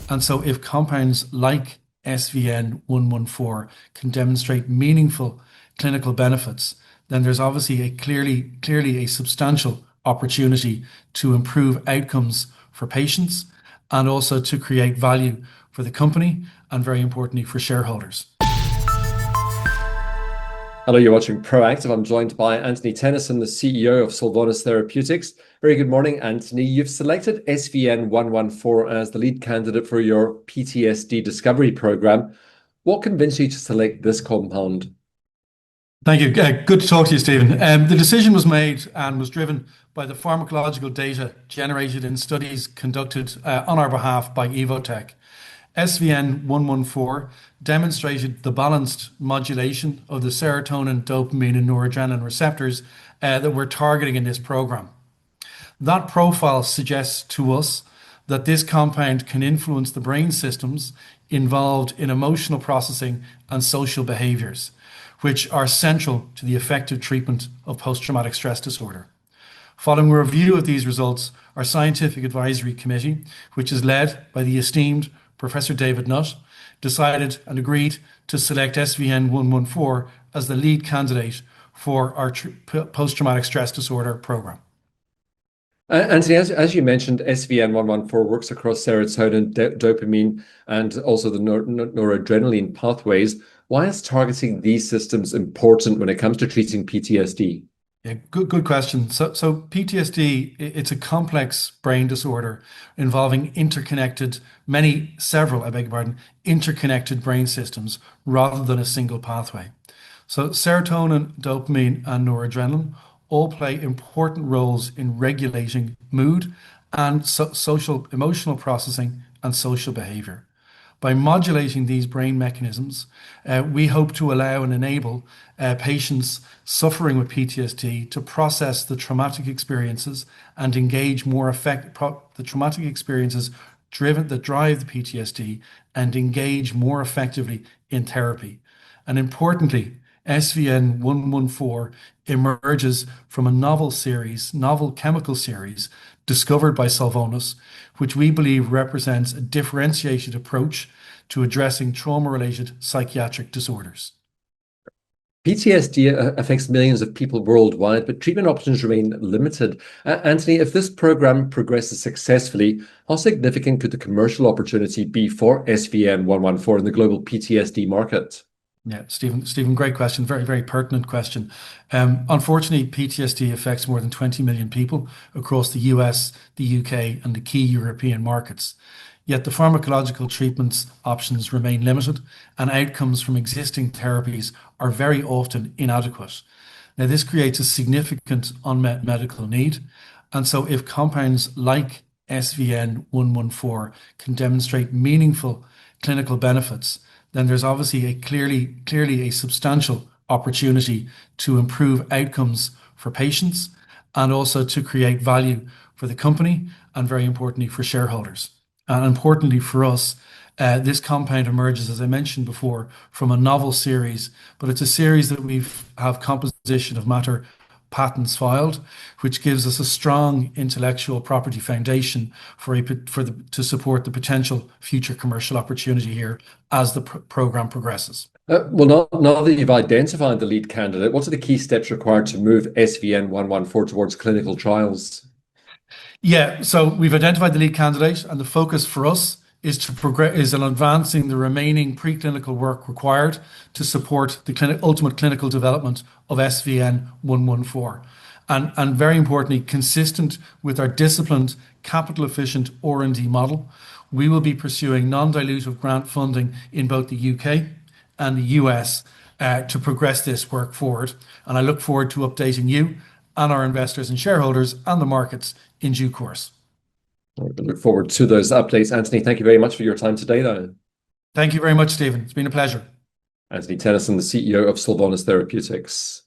And so if compounds like SVN-114 can demonstrate meaningful clinical benefits, then there's obviously clearly a substantial opportunity to improve outcomes for patients and also to create value for the company and, very importantly, for shareholders. Hello, you're watching Proactive. I'm joined by Anthony Tennyson, the CEO of Solvonis Therapeutics. Very good morning, Anthony. You've selected SVN-114 as the lead candidate for your PTSD discovery program. What convinced you to select this compound? Thank you. Good to talk to you, Stephen. The decision was made and was driven by the pharmacological data generated in studies conducted on our behalf by Evotec. SVN-114 demonstrated the balanced modulation of the serotonin, dopamine, and noradrenaline receptors that we're targeting in this program. That profile suggests to us that this compound can influence the brain systems involved in emotional processing and social behaviours, which are central to the effective treatment of post-traumatic stress disorder. Following a review of these results, our scientific advisory committee, which is led by the esteemed Professor David Nutt, decided and agreed to select SVN-114 as the lead candidate for our post-traumatic stress disorder program. Anthony, as you mentioned, SVN-114 works across serotonin, dopamine, and also the noradrenaline pathways. Why is targeting these systems important when it comes to treating PTSD? Yeah, good question. So PTSD, it's a complex brain disorder involving interconnected brain systems rather than a single pathway. So serotonin, dopamine, and noradrenaline all play important roles in regulating mood and social emotional processing and social behavior. By modulating these brain mechanisms, we hope to allow and enable patients suffering with PTSD to process the traumatic experiences and engage more the traumatic experiences that drive the PTSD and engage more effectively in therapy. And importantly, SVN-114 emerges from a novel chemical series discovered by Solvonis, which we believe represents a differentiated approach to addressing trauma-related psychiatric disorders. PTSD affects millions of people worldwide, but treatment options remain limited. Anthony, if this program progresses successfully, how significant could the commercial opportunity be for SVN-114 in the global PTSD market? Yeah, Stephen, great question. Very, very pertinent question. Unfortunately, PTSD affects more than 20 million people across the US, the UK, and the key European markets. Yet the pharmacological treatments options remain limited, and outcomes from existing therapies are very often inadequate. Now, this creates a significant unmet medical need. And so if compounds like SVN-114 can demonstrate meaningful clinical benefits, then there's obviously clearly a substantial opportunity to improve outcomes for patients and also to create value for the company and, very importantly, for shareholders. And importantly for us, this compound emerges, as I mentioned before, from a novel series, but it's a series that we have composition of matter patents filed, which gives us a strong intellectual property foundation to support the potential future commercial opportunity here as the program progresses. Well, now that you've identified the lead candidate, what are the key steps required to move SVN-114 towards clinical trials? Yeah, so we've identified the lead candidate, and the focus for us is on advancing the remaining preclinical work required to support the ultimate clinical development of SVN-114. And very importantly, consistent with our disciplined, capital-efficient R&D model, we will be pursuing non-dilutive grant funding in both the UK and the US to progress this work forward. And I look forward to updating you and our investors and shareholders and the markets in due course. I look forward to those updates. Anthony, thank you very much for your time today, though. Thank you very much, Stephen. It's been a pleasure. Anthony Tennyson, the CEO of Solvonis Therapeutics.